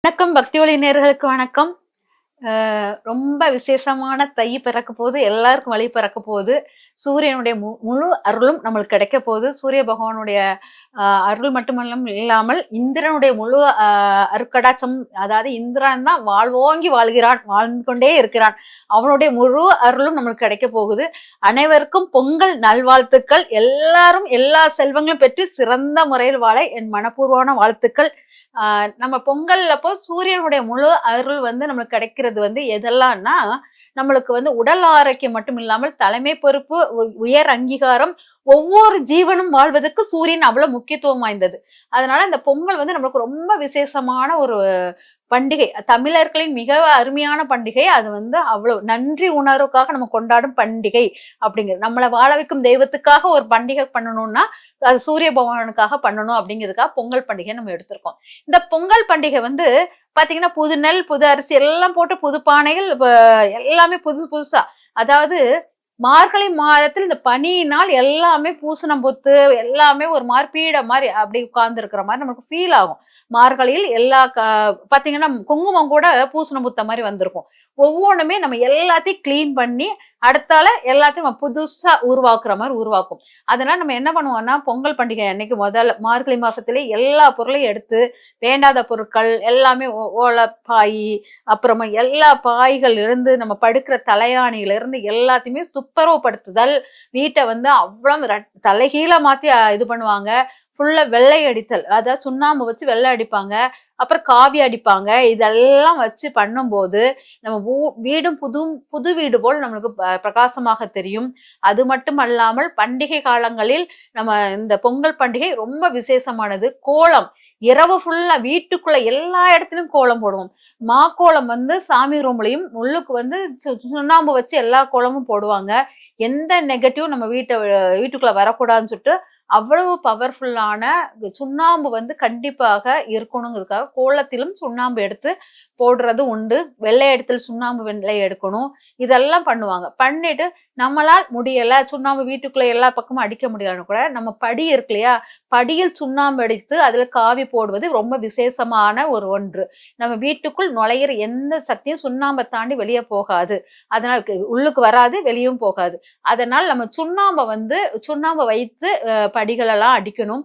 வணக்கம் பக்தி ஒளி நேயர்களுக்கு வணக்கம். ரொம்ப விசேஷமான தை பிறக்க போது, எல்லாருக்கும் வழி பிறக்க போது. சூரியனுடைய முழு அருளும் நம்மளுக்கு கிடைக்க போது. சூரிய பகவானுடைய அருள் மட்டுமல்லாமல் இந்திரனுடைய முழு அருட்கடாட்சம். அதாவது இந்திரன் தான் வாழ்வோங்கி வாழ்கிறான், வாழ்ந்து கொண்டே இருக்கிறான். அவனுடைய முழு அருளும் நம்மளுக்கு கிடைக்க போகுது. அனைவருக்கும் பொங்கல் நல்வாழ்த்துக்கள். எல்லாரும் எல்லா செல்வங்களும் பெற்று சிறந்த முறையில் வாழ என் மனப்பூர்வமான வாழ்த்துக்கள். நம்ம பொங்கல் அப்போ சூரியனுடைய முழு அருள் நம்மளுக்கு கிடைக்கிறது எதெல்லாம்னா, நம்மளுக்கு உடல் ஆரோக்கியம் மட்டும் இல்லாமல் தலைமை பொறுப்பு, உயர் அங்கீகாரம், ஒவ்வொரு ஜீவனும் வாழ்வதற்கு சூரியன் அவ்வளவு முக்கியத்துவம் வாய்ந்தது. அதனால இந்த பொங்கல் நம்மளுக்கு ரொம்ப விசேஷமான ஒரு பண்டிகை. தமிழர்களின் மிக அருமையான பண்டிகை. அது அவ்வளவு நன்றி உணர்வுக்காக நம்ம கொண்டாடும் பண்டிகை அப்படிங்கிறது. நம்மளை வாழ வைக்கும் தெய்வத்துக்காக ஒரு பண்டிகை பண்ணணும்னா அது சூரிய பகவானுக்காக பண்ணணும் அப்படிங்கிறதுக்காக பொங்கல் பண்டிகை நம்ம எடுத்திருக்கோம். இந்த பொங்கல் பண்டிகை பாத்தீங்கன்னா புது நெல், புது அரிசி எல்லாம் போட்டு புது பானைகள் எல்லாமே புதுசு புதுசா. அதாவது மார்கழி மாதத்தில் இந்த பனியினால் எல்லாமே பூசணம் பொத்து எல்லாமே ஒரு மாதிரி பீட மாதிரி அப்படி உட்கார்ந்து இருக்கிற மாதிரி நமக்கு ஃபீல் ஆகும். மார்கழியில் எல்லா பாத்தீங்கன்னா குங்குமம் கூட பூசணம் புத்த மாதிரி வந்திருக்கும். ஒவ்வொன்றுமே நம்ம எல்லாத்தையும் கிளீன் பண்ணி அடுத்தால எல்லாத்தையும் நம்ம புதுசா உருவாக்குற மாதிரி உருவாக்கும். அதனால நம்ம என்ன பண்ணுவோம்னா பொங்கல் பண்டிகை அன்னைக்கு முதல்ல மார்கழி மாசத்திலே எல்லா பொருளையும் எடுத்து வேண்டாத பொருட்கள் எல்லாமே ஓலைப்பாய், அப்புறமா எல்லா பாய்கள் இருந்து நம்ம படுக்கிற தலையாணியில இருந்து எல்லாத்தையுமே துப்புரவுப்படுத்துதல். வீட்டை அவ்வளவு தலைகீழ மாத்தி இது பண்ணுவாங்க. ஃபுல்லா வெள்ளை அடித்தல், அதாவது சுண்ணாம்பு வச்சு வெள்ளை அடிப்பாங்க, அப்புறம் காவி அடிப்பாங்க. இதெல்லாம் வச்சு பண்ணும்போது நம்ம வீடும் புது புது வீடு போல் நம்மளுக்கு பிரகாசமாக தெரியும். அது மட்டும் அல்லாமல் பண்டிகை காலங்களில் நம்ம இந்த பொங்கல் பண்டிகை ரொம்ப விசேஷமானது. கோலம் இரவு ஃபுல்லா வீட்டுக்குள்ள எல்லா இடத்துலயும் கோலம் போடுவோம். மாக்கோலம் சாமி ரூம்லயும் உள்ளுக்கு சுண்ணாம்பு வச்சு எல்லா கோலமும் போடுவாங்க. எந்த நெகட்டிவ் நம்ம வீட்டுக்குள்ள வரக்கூடாதுன்னு சொல்லிட்டு அவ்வளவு பவர்ஃபுல்லான சுண்ணாம்பு கண்டிப்பாக இருக்கணுங்கிறதுக்காக கோலத்திலும் சுண்ணாம்பு எடுத்து போடுறது உண்டு. வெள்ளை இடத்துல சுண்ணாம்பு வெள்ளை எடுக்கணும். இதெல்லாம் பண்ணுவாங்க. பண்ணிட்டு நம்மளால் முடியல, சுண்ணாம்பு வீட்டுக்குள்ள எல்லா பக்கமும் அடிக்க முடியலன்னு கூட நம்ம படி இருக்கு இல்லையா, படியில் சுண்ணாம்பு அடித்து அதுல காவி போடுவது ரொம்ப விசேஷமான ஒரு ஒன்று. நம்ம வீட்டுக்குள் நுழையிற எந்த சக்தியும் சுண்ணாம்பை தாண்டி வெளியே போகாது. அதனால உள்ளுக்கு வராது, வெளியும் போகாது. அதனால் நம்ம சுண்ணாம்பை வைத்து படிகள் எல்லாம் அடிக்கணும்.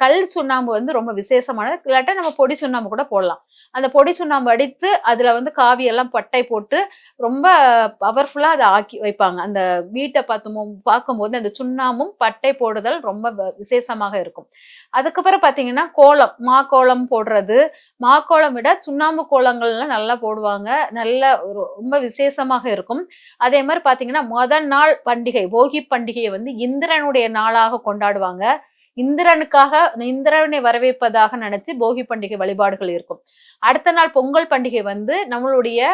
கல் சுண்ணாம்பு ரொம்ப விசேஷமானது. இல்லாட்டா நம்ம பொடி சுண்ணாம்பு கூட போடலாம். அந்த பொடி சுண்ணாம்பு அடித்து அதுல காவி எல்லாம் பட்டை போட்டு ரொம்ப பவர்ஃபுல்லா அதை ஆக்கி வைப்பாங்க. அந்த வீட்டை பார்க்கும்போது அந்த சுண்ணாம்பும் பட்டை போடுதல் ரொம்ப விசேஷமாக இருக்கும். அதுக்கப்புறம் பாத்தீங்கன்னா கோலம், மாக்கோலம் போடுறது. மாக்கோலம் விட சுண்ணாம்பு கோலங்கள்லாம் நல்லா போடுவாங்க. நல்ல ரொம்ப விசேஷமாக இருக்கும். அதே மாதிரி பாத்தீங்கன்னா முதல் நாள் பண்டிகை போகி பண்டிகையை இந்திரனுடைய நாளாக கொண்டாடுவாங்க. இந்திரனை வரவேற்பதாக நினைச்சு போகி பண்டிகை வழிபாடுகள் இருக்கும். அடுத்த நாள் பொங்கல் பண்டிகை நம்மளுடைய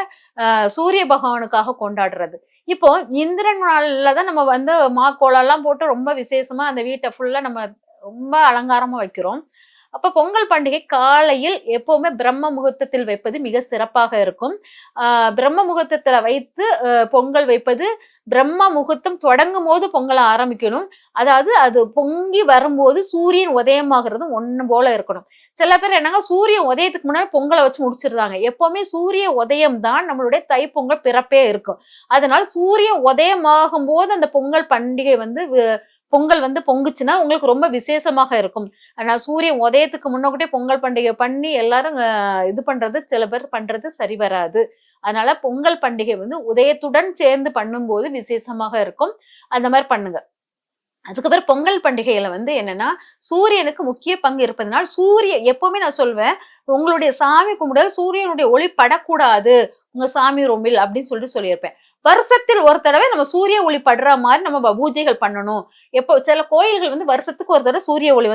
சூரிய பகவானுக்காக கொண்டாடுறது. இப்போ இந்திரன் நாள்ல தான் நம்ம மாக்கோலம் எல்லாம் போட்டு ரொம்ப விசேஷமா அந்த வீட்டை ஃபுல்லா நம்ம ரொம்ப அலங்காரமா வைக்கிறோம். அப்ப பொங்கல் பண்டிகை காலையில் எப்பவுமே பிரம்ம முகூர்த்தத்தில் வைப்பது மிக சிறப்பாக இருக்கும். பிரம்ம முகூர்த்தத்துல வைத்து பொங்கல் வைப்பது. பிரம்ம முகூர்த்தம் தொடங்கும் போது பொங்கலை ஆரம்பிக்கணும். அதாவது அது பொங்கி வரும்போது சூரியன் உதயமாகிறது ஒண்ணு போல இருக்கணும். சில பேர் என்னங்க சூரியன் உதயத்துக்கு முன்னாடி பொங்கலை வச்சு முடிச்சிருந்தாங்க. எப்பவுமே சூரிய உதயம் தான் நம்மளுடைய தைப்பொங்கல் பிறப்பே இருக்கும். அதனால சூரியன் உதயமாகும் போது அந்த பொங்கல் பண்டிகை பொங்கல் பொங்குச்சுன்னா உங்களுக்கு ரொம்ப விசேஷமாக இருக்கும். ஆனா சூரியன் உதயத்துக்கு முன்னக்கூட்டியே பொங்கல் பண்டிகை பண்ணி எல்லாரும் இது பண்றது சில பேர் பண்றது சரி வராது. அதனால பொங்கல் பண்டிகை உதயத்துடன் சேர்ந்து பண்ணும்போது விசேஷமாக இருக்கும். அந்த மாதிரி பண்ணுங்க. அதுக்கப்புறம் பொங்கல் பண்டிகையில என்னன்னா சூரியனுக்கு முக்கிய பங்கு இருப்பதனால் எப்பவுமே நான் சொல்வேன், உங்களுடைய சாமி கும்பிட சூரியனுடைய ஒளி படக்கூடாது உங்க சாமி ரூமில் அப்படின்னு சொல்லியிருப்பேன். வருஷத்தில் ஒரு தடவை நம்ம சூரிய ஒளி படுற மாதிரி நம்ம பூஜைகள் பண்ணணும். எப்போ சில கோயில்கள் வருஷத்துக்கு ஒரு தடவை சூரிய ஒளி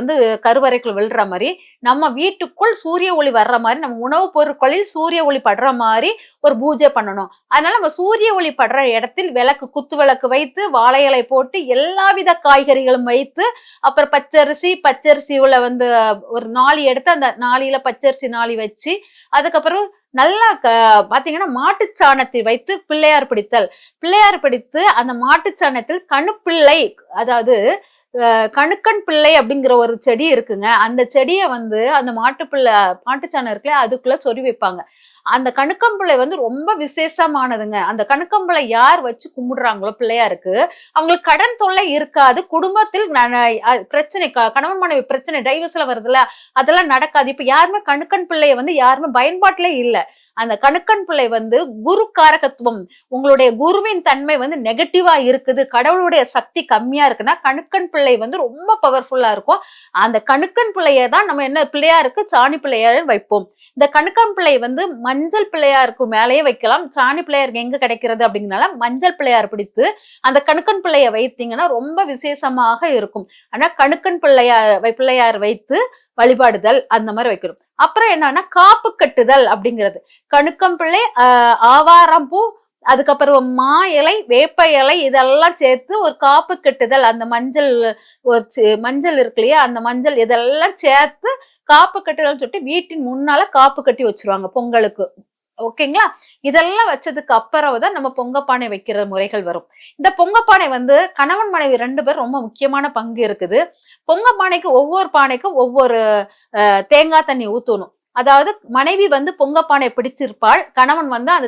கருவறைக்குள் விழுற மாதிரி, நம்ம வீட்டுக்குள் சூரிய ஒளி வர்ற மாதிரி, நம்ம உணவுப் பொருட்களில் சூரிய ஒளி படுற மாதிரி ஒரு பூஜை பண்ணணும். அதனால நம்ம சூரிய ஒளி படுற இடத்தில் குத்து விளக்கு வைத்து, வாழை இலை போட்டு, எல்லாவித காய்கறிகளும் வைத்து, அப்புறம் பச்சரிசியுள்ள ஒரு நாளி எடுத்து அந்த நாளில பச்சரிசி நாளி வச்சு, அதுக்கப்புறம் நல்லா பாத்தீங்கன்னா மாட்டுச்சாணத்தை வைத்து பிள்ளையார் பிடித்து அந்த மாட்டுச்சாணத்தில் கணுப்பிள்ளை, அதாவது கணுக்கன் பிள்ளை அப்படிங்கிற ஒரு செடி இருக்குங்க. அந்த செடிய வந்து அந்த மாட்டுச்சாணம் இருக்குல்ல, அதுக்குள்ள சொருவி வைப்பாங்க. அந்த கணுக்கம்பிள்ளை வந்து ரொம்ப விசேஷமானதுங்க. அந்த கணுக்கம்பிள்ளை யார் வச்சு கும்பிடுறாங்களோ பிள்ளையாருக்கு, அவங்களுக்கு கடன் தொல்லை இருக்காது. குடும்பத்தில் பிரச்சனை கணவன் மனைவி பிரச்சனை டைவர்ஸ்ல வருதுல்ல, அதெல்லாம் நடக்காது. இப்ப யாருமே கணுக்கன் பிள்ளைய வந்து யாருமே பயன்பாட்டிலே இல்ல. அந்த கணுக்கன் பிள்ளை வந்து குரு காரகத்துவம், உங்களுடைய குருவின் தன்மை வந்து நெகட்டிவா இருக்குது, கடவுளுடைய சக்தி கம்மியா இருக்குன்னா கணுக்கன் பிள்ளை வந்து ரொம்ப பவர்ஃபுல்லா இருக்கும். அந்த கணுக்கன் பிள்ளைய தான் நம்ம என்ன பிள்ளையாருக்கு சாணி பிள்ளையார் வைப்போம். இந்த கணுக்கன் பிள்ளை வந்து மஞ்சள் பிள்ளையாருக்கு மேலேயே வைக்கலாம். சாணி பிள்ளையாருக்கு எங்க கிடைக்கிறது அப்படிங்கனால மஞ்சள் பிள்ளையார் பிடித்து அந்த கணுக்கன் பிள்ளைய வைத்தீங்கன்னா ரொம்ப விசேஷமாக இருக்கும். ஆனா கணுக்கன் பிள்ளையார் வைத்து வழிபாடுதல் அந்த மாதிரி வைக்கணும். அப்புறம் என்னன்னா காப்பு கட்டுதல் அப்படிங்கிறது. கணுக்கம் பிள்ளை, ஆவாரம் பூ, அதுக்கப்புறம் மா இலை, வேப்ப இலை இதெல்லாம் சேர்த்து ஒரு காப்பு கட்டுதல். அந்த மஞ்சள் இருக்கு இல்லையா, அந்த மஞ்சள் இதெல்லாம் சேர்த்து காப்பு கட்டுதல்னு சொல்லிட்டு வீட்டின் முன்னால காப்பு கட்டி வச்சிருவாங்க பொங்கலுக்கு. ஓகேங்களா? இதெல்லாம் வச்சதுக்கு அப்புறம் தான் நம்ம பொங்கப்பானை வைக்கிற முறைகள் வரும். இந்த பொங்கப்பானை வந்து கணவன் மனைவி 2 பேரும் ரொம்ப முக்கியமான பங்கு இருக்குது. பொங்கப்பானைக்கு ஒவ்வொரு பானைக்கும் ஒவ்வொரு தேங்காய் தண்ணி ஊத்தணும். அதாவது மனைவி வந்து பொங்கப்பானை பிடிச்சிருப்பாள், கணவன் வந்து அந்த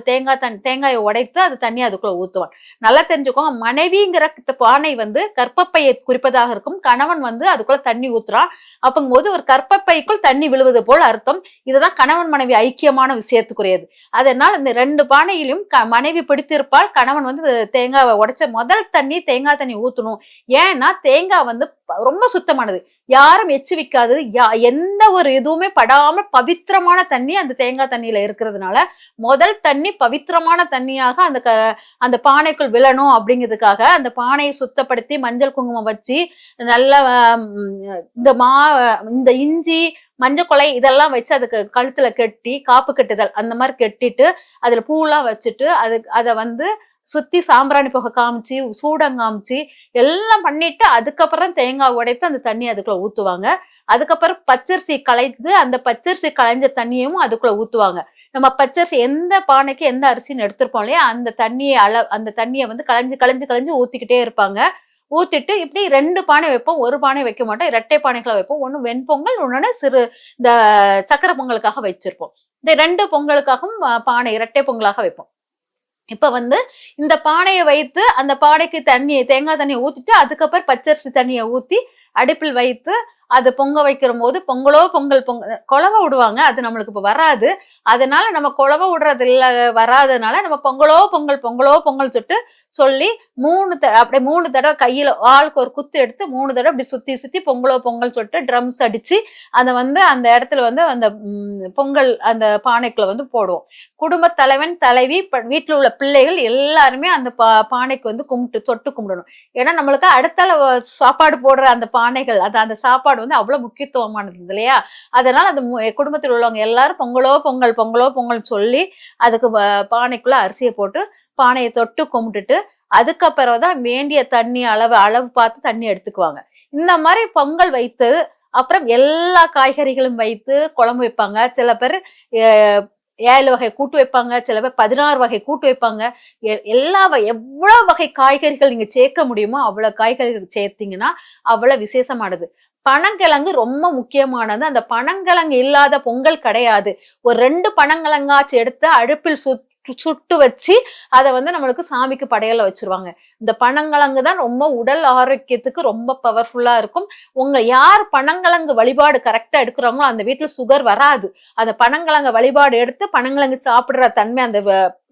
தேங்காயை உடைத்து அந்த தண்ணி அதுக்குள்ள ஊத்துவான். நல்லா தெரிஞ்சுக்கோங்க, மனைவிங்கிற பானை வந்து கற்பப்பையை குறிப்பதாக இருக்கும். கணவன் வந்து அதுக்குள்ள தண்ணி ஊத்துறான். அப்பங்கும்போது ஒரு கற்பப்பைக்குள் தண்ணி விழுவது போல் அர்த்தம். இதுதான் கணவன் மனைவி ஐக்கியமான விஷயத்துக்குரியது. அதனால இந்த 2 பானையிலும் மனைவி பிடித்திருப்பால், கணவன் வந்து தேங்காவை உடைச்ச முதல் தேங்காய் தண்ணி ஊத்தணும். ஏன்னா தேங்காய் வந்து ரொம்ப சுத்தமானது, யாரும் எச்சு வைக்காது, எந்த ஒரு இதுவுமே படாம பவித்திரமான தண்ணி அந்த தேங்காய் தண்ணியில இருக்கிறதுனால முதல் தண்ணி பவித்திரமான தண்ணியாக அந்த பானைக்குள் விழணும் அப்படிங்கிறதுக்காக அந்த பானையை சுத்தப்படுத்தி மஞ்சள் குங்குமம் வச்சு நல்ல இந்த இஞ்சி மஞ்சள் இதெல்லாம் வச்சு அதுக்கு கழுத்துல கட்டி காப்பு கட்டுதல் அந்த மாதிரி கட்டிட்டு அதுல பூலாம் வச்சுட்டு அதை வந்து சுத்தி சாம்பிராணி புகை காமிச்சு சூடம் காமிச்சு எல்லாம் பண்ணிட்டு அதுக்கப்புறம் தேங்காய் உடைத்து அந்த தண்ணி அதுக்குள்ள ஊத்துவாங்க. அதுக்கப்புறம் பச்சரிசி களைந்து அந்த பச்சரிசி களைஞ்ச தண்ணியும் அதுக்குள்ள ஊத்துவாங்க. நம்ம பச்சரிசி எந்த பானைக்கு எந்த அரிசின்னு எடுத்திருப்போம் இல்லையா, அந்த தண்ணியை வந்து களைஞ்சு ஊத்திக்கிட்டே இருப்பாங்க. ஊத்திட்டு இப்படி 2 பானை வைப்போம், ஒரு பானை வைக்க மாட்டோம், இரட்டை பானைகளை வைப்போம். ஒண்ணு வெண்பொங்கல், இன்னொன்னு இந்த சக்கரை பொங்கலுக்காக வச்சிருப்போம். இந்த 2 பொங்கலுக்காகவும் பானை இரட்டை பொங்கலாக வைப்போம். இப்ப வந்து இந்த பானையை வைத்து அந்த பானைக்கு தேங்காய் தண்ணியை ஊத்திட்டு அதுக்கப்புறம் பச்சரிசி தண்ணியை ஊத்தி அடுப்பில் வைத்து அது பொங்க வைக்கிற போது பொங்கல் குழவை விடுவாங்க. அது நம்மளுக்கு இப்ப வராது. அதனால நம்ம குழவை விடுறது இல்ல, வராதனால நம்ம பொங்கலோ பொங்கல் சொல்லி 3 தடவை கையில ஆளுக்கு ஒரு குத்து எடுத்து 3 தடவை அப்படி சுத்தி பொங்கல் சொல்லிட்டு ட்ரம்ஸ் அடிச்சு அதை வந்து அந்த இடத்துல வந்து அந்த பொங்கல் அந்த பானைக்குள்ள வந்து போடுவோம். குடும்ப தலைவன் தலைவி வீட்டுல உள்ள பிள்ளைகள் எல்லாருமே அந்த பானைக்கு வந்து தொட்டு கும்பிடணும். ஏன்னா நம்மளுக்கு அடுத்தால சாப்பாடு போடுற அந்த பானைகள் அந்த சாப்பாடு வந்து அவ்வளவு முக்கியத்துவமானது இல்லையா. அதனால அந்த குடும்பத்தில் உள்ளவங்க எல்லாரும் பொங்கலோ பொங்கல் சொல்லி அதுக்கு பானைக்குள்ள அரிசியை போட்டு பானையை தொட்டு கும்பிட்டுட்டு அதுக்கப்புறம் தான் வேண்டிய தண்ணி அளவு பார்த்து தண்ணி எடுத்துக்குவாங்க. இந்த மாதிரி பொங்கல் வைத்து அப்புறம் எல்லா காய்கறிகளும் வைத்து குழம்பு வைப்பாங்க. சில பேர் 7 வகை கூட்டு வைப்பாங்க, சில பேர் 16 வகை கூட்டு வைப்பாங்க. எவ்வளவு வகை காய்கறிகள் நீங்க சேர்க்க முடியுமோ அவ்வளவு காய்கறிகள் சேர்த்தீங்கன்னா அவ்வளவு விசேஷமானது. பனங்கிழங்கு ரொம்ப முக்கியமானது. அந்த பனங்கிழங்கு இல்லாத பொங்கல் கிடையாது. ஒரு 2 பனங்கிழங்காச்சு எடுத்து அடுப்பில் சுட்டு வச்சு அதை வந்து நம்மளுக்கு சாமிக்கு படையல வச்சிருவாங்க. இந்த பனங்கிழங்கு தான் ரொம்ப உடல் ஆரோக்கியத்துக்கு ரொம்ப பவர்ஃபுல்லா இருக்கும். யார் பனங்கிழங்கு வழிபாடு கரெக்டா எடுக்கிறாங்களோ அந்த வீட்டுல சுகர் வராது. அந்த பனங்கிழங்கு வழிபாடு எடுத்து பனங்கிழங்கு சாப்பிடுற தன்மை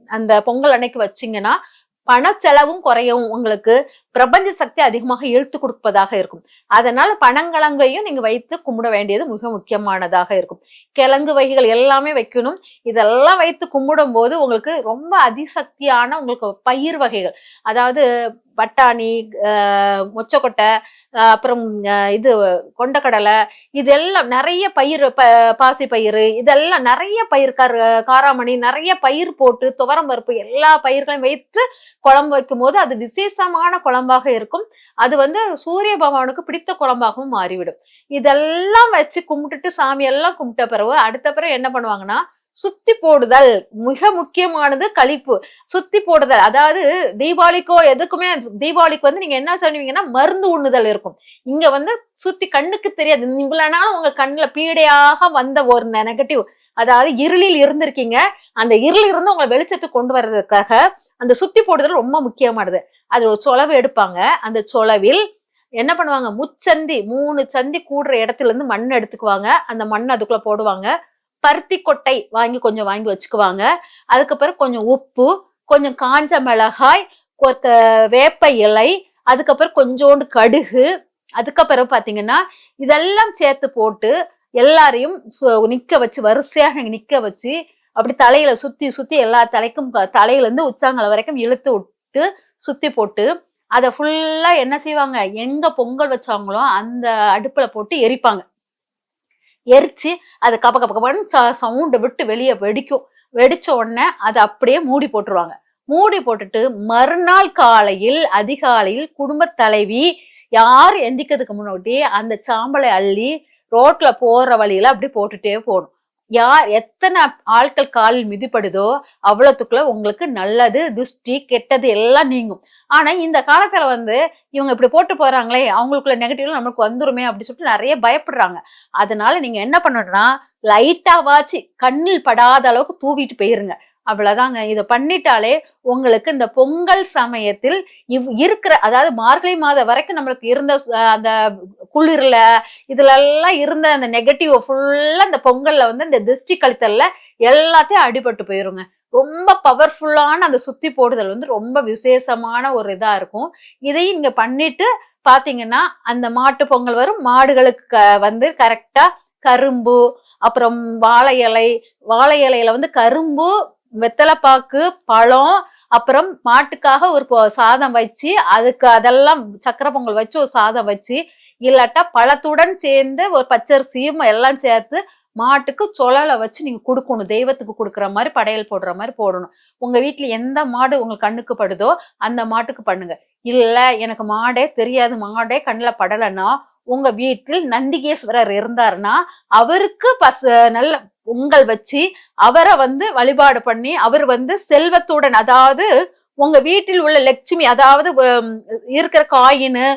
அந்த பொங்கல் அன்னைக்கு வச்சீங்கன்னா பண செலவும் குறையவும் உங்களுக்கு பிரபஞ்ச சக்தி அதிகமாக இழுத்து கொடுப்பதாக இருக்கும். அதனால பனங்கிழங்கையும் நீங்க வைத்து கும்பிட வேண்டியது மிக முக்கியமானதாக இருக்கும். கிழங்கு வகைகள் எல்லாமே வைக்கணும். இதெல்லாம் வைத்து கும்பிடும் போது உங்களுக்கு ரொம்ப அதிசக்தியான உங்களுக்கு பயிர் வகைகள், அதாவது பட்டாணி, மொச்சக்கொட்டை, அப்புறம் கொண்டக்கடலை, இதெல்லாம் நிறைய பயிர், பாசி பயிறு, இதெல்லாம் நிறைய பயிர், காராமணி, நிறைய பயிர் போட்டு துவரம் பருப்பு எல்லா பயிர்களையும் வைத்து குழம்பு வைக்கும் போது அது விசேஷமான குழம்பாக இருக்கும். அது வந்து சூரிய பகவானுக்கு பிடித்த குழம்பாகவும் மாறிவிடும். இதெல்லாம் வச்சு கும்பிட்டுட்டு சாமி எல்லாம் கும்பிட்ட பிறகு அடுத்த பிறகு என்ன பண்ணுவாங்கன்னா சுத்தி போடுதல் மிக முக்கியமானது. கழிப்பு சுத்தி போடுதல், அதாவது தீபாவளிக்கோ எதுக்குமே, தீபாவளிக்கு வந்து நீங்க என்ன சொல்லுவீங்கன்னா மருந்து உண்ணுதல் இருக்கும். இங்க வந்து சுத்தி கண்ணுக்கு தெரியாது. இவ்வளவு நாள் உங்க கண்ணுல பீடையாக வந்த ஒரு நெகட்டிவ், அதாவது இருளில் இருந்திருக்கீங்க, அந்த இருள் இருந்து உங்களை வெளிச்சத்துக்கு கொண்டு வர்றதுக்காக அந்த சுத்தி போடுதல் ரொம்ப முக்கியமானது. அது ஒரு சொலவு எடுப்பாங்க. அந்த சொலவில் என்ன பண்ணுவாங்க, முச்சந்தி 3 சந்தி கூடுற இடத்துல இருந்து மண் எடுத்துக்குவாங்க. அந்த மண் அதுக்குள்ள போடுவாங்க. பருத்தி கொட்டை கொஞ்சம் வாங்கி வச்சுக்குவாங்க. அதுக்கப்புறம் கொஞ்சம் உப்பு, கொஞ்சம் காஞ்ச மிளகாய், வேப்ப இலை, அதுக்கப்புறம் கொஞ்சோண்டு கடுகு, அதுக்கப்புறம் பாத்தீங்கன்னா இதெல்லாம் சேர்த்து போட்டு எல்லாரையும் நிக்க வச்சு, வரிசையாக நிக்க வச்சு, அப்படி தலையில சுத்தி சுத்தி எல்லா தலைக்கும், தலையில இருந்து உச்சாங்கல் வரைக்கும் இழுத்து விட்டு சுத்தி போட்டு அதை ஃபுல்லா என்ன செய்வாங்க, எங்க பொங்கல் வச்சாங்களோ அந்த அடுப்புல போட்டு எரிப்பாங்க. எரிச்சு அது கப கப கபன்னு சவுண்ட் விட்டு வெளியே வெடிக்கும். வெடிச்ச உடனே அதை அப்படியே மூடி போட்டுருவாங்க. மூடி போட்டுட்டு மறுநாள் காலையில் அதிகாலையில் குடும்ப தலைவி யார் எந்திக்கிறதுக்கு முன்னாடி அந்த சாம்பலை அள்ளி ரோட்ல போற வழியில அப்படி போட்டுட்டே போகணும். யார் எத்தனை ஆட்கள் காலில் மிதிப்படுதோ அவ்வளவுக்குள்ள உங்களுக்கு நல்லது, திருஷ்டி, கெட்டது எல்லாம் நீங்கும். ஆனா இந்த காலத்துல வந்து இவங்க இப்படி போட்டு போறாங்களே, அவங்களுக்குள்ள நெகட்டிவ்ல நமக்கு வந்துருமே அப்படின்னு சொல்லிட்டு நிறைய பயப்படுறாங்க. அதனால நீங்க என்ன பண்ணணும்னா, லைட்டாவாச்சு கண்ணில் படாத அளவுக்கு தூவிட்டு போயிருங்க. அவ்வளவுதாங்க. இதை பண்ணிட்டாலே உங்களுக்கு இந்த பொங்கல் சமயத்தில் இருக்கிற, அதாவது மார்கழி மாதம் வரைக்கும் நம்மளுக்கு இருந்த அந்த குளிர்ல இதுல எல்லாம் இருந்த அந்த நெகட்டிவ் ஃபுல்லா இந்த பொங்கல்ல வந்து இந்த திருஷ்டி கழித்தல்ல எல்லாத்தையும் அடிபட்டு போயிருங்க. ரொம்ப பவர்ஃபுல்லான அந்த சுத்தி போடுதல் வந்து ரொம்ப விசேஷமான ஒரு இதா இருக்கும். இதையும் நீங்க பண்ணிட்டு பாத்தீங்கன்னா, அந்த மாட்டு பொங்கல் வரும். மாடுகளுக்கு வந்து கரெக்டா கரும்பு, அப்புறம் வாழை இலையில வந்து கரும்பு, வெத்தலைப்பாக்கு, பழம், அப்புறம் மாட்டுக்காக ஒரு சாதம் வச்சு, அதுக்கு அதெல்லாம் சக்கரை பொங்கல் வச்சு ஒரு சாதம் வச்சு, இல்லாட்டா பழத்துடன் சேர்ந்து ஒரு பச்சரிசியும் எல்லாம் சேர்த்து மாட்டுக்கு சொலலை வச்சு நீங்க கொடுக்கணும். தெய்வத்துக்கு கொடுக்குற மாதிரி, படையல் போடுற மாதிரி போடணும். உங்க வீட்டுல எந்த மாடு உங்க கண்ணுக்கு படுதோ அந்த மாட்டுக்கு பண்ணுங்க. இல்ல எனக்கு மாடே தெரியாது, மாடே கண்ணுல படலைன்னா உங்க வீட்டில் நந்திகேஸ்வரர் இருந்தாருன்னா அவருக்கு நல்ல பொங்கல் வச்சு அவரை வந்து வழிபாடு பண்ணி, அவர் வந்து செல்வத்துடன், அதாவது உங்க வீட்டில் உள்ள லட்சுமி, அதாவது இருக்கிற காயின்னு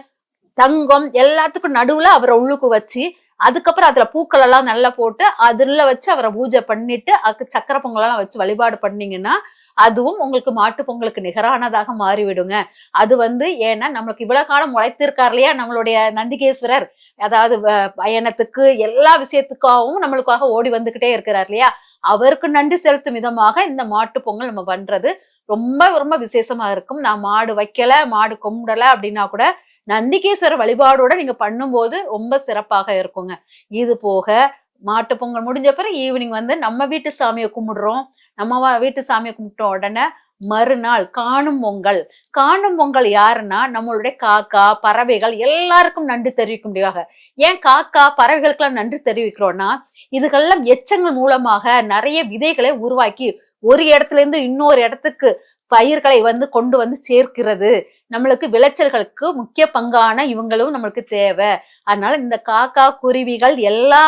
தங்கம் எல்லாத்துக்கும் நடுவுல அவரை உள்ளுக்கு வச்சு, அதுக்கப்புறம் அதுல பூக்கள் எல்லாம் நல்லா போட்டு அதுல வச்சு அவரை பூஜை பண்ணிட்டு அதுக்கு சக்கரை பொங்கல் எல்லாம் வச்சு வழிபாடு பண்ணீங்கன்னா அதுவும் உங்களுக்கு மாட்டு பொங்கலுக்கு நிகரானதாக மாறிவிடுங்க. அது வந்து ஏன்னா நம்மளுக்கு இவ்வளவு காலம் உழைத்திருக்கார் இல்லையா நம்மளுடைய நந்திகேஸ்வரர், அதாவது பயணத்துக்கு எல்லா விஷயத்துக்காகவும் நம்மளுக்காக ஓடி வந்துகிட்டே இருக்கிறார் இல்லையா, அவருக்கு நன்றி செலுத்தும் விதமாக இந்த மாட்டு பொங்கல் நம்ம பண்றது ரொம்ப ரொம்ப விசேஷமா இருக்கும். நான் மாடு வைக்கல, மாடு கும்பிடல அப்படின்னா கூட நந்திகேஸ்வரர் வழிபாடோட நீங்க பண்ணும்போது ரொம்ப சிறப்பாக இருக்குங்க. இது போக மாட்டு பொங்கல் முடிஞ்ச பிறகு ஈவினிங் வந்து நம்ம வீட்டு சாமியை கும்பிடுறோம். நம்ம வீட்டு சாமியை கும்பிட்ட உடனே மறுநாள் காணும் பொங்கல். காணும் பொங்கல் யாருன்னா நம்மளுடைய காக்கா, பறவைகள் எல்லாருக்கும் நன்றி தெரிவிக்க முடியாது. ஏன் காக்கா, பறவைகளுக்கெல்லாம் நன்றி தெரிவிக்கிறோம்னா, இதுகெல்லாம் எச்சங்கள் மூலமாக நிறைய விதைகளை உருவாக்கி ஒரு இடத்துல இருந்து இன்னொரு இடத்துக்கு பயிர்களை வந்து கொண்டு வந்து சேர்க்கிறது. நம்மளுக்கு விளைச்சல்களுக்கு முக்கிய பங்கான இவங்களும் நம்மளுக்கு தேவை. அதனால இந்த காக்கா, குருவிகள் எல்லா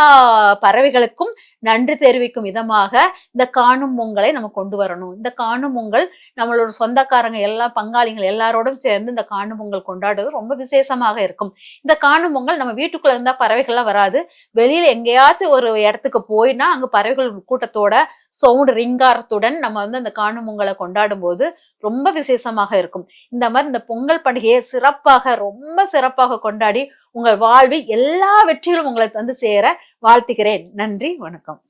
பறவைகளுக்கும் நன்றி தெரிவிக்கும் விதமாக இந்த காணும் பொங்கலை நம்ம கொண்டு வரணும். இந்த காணும் பொங்கல் நம்மளோட சொந்தக்காரங்க எல்லா பங்காளிகள் எல்லாரோடும் சேர்ந்து இந்த காணும் பொங்கல் கொண்டாடுறது ரொம்ப விசேஷமாக இருக்கும். இந்த காணும் பொங்கல் நம்ம வீட்டுக்குள்ள இருந்தா பறவைகள்லாம் வராது. வெளியில எங்கேயாச்சும் ஒரு இடத்துக்கு போயினா அங்க பறவைகள் கூட்டத்தோட சவுண்ட் ரிங்காரத்துடன் நம்ம வந்து அந்த காணும் பொங்கலை கொண்டாடும் போது ரொம்ப விசேஷமாக இருக்கும். இந்த மாதிரி இந்த பொங்கல் பண்டிகையை சிறப்பாக, ரொம்ப சிறப்பாக கொண்டாடி உங்கள் வாழ்வில் எல்லா வெற்றிகளும் உங்களை வந்து சேர வாழ்த்துகிறேன். நன்றி, வணக்கம்.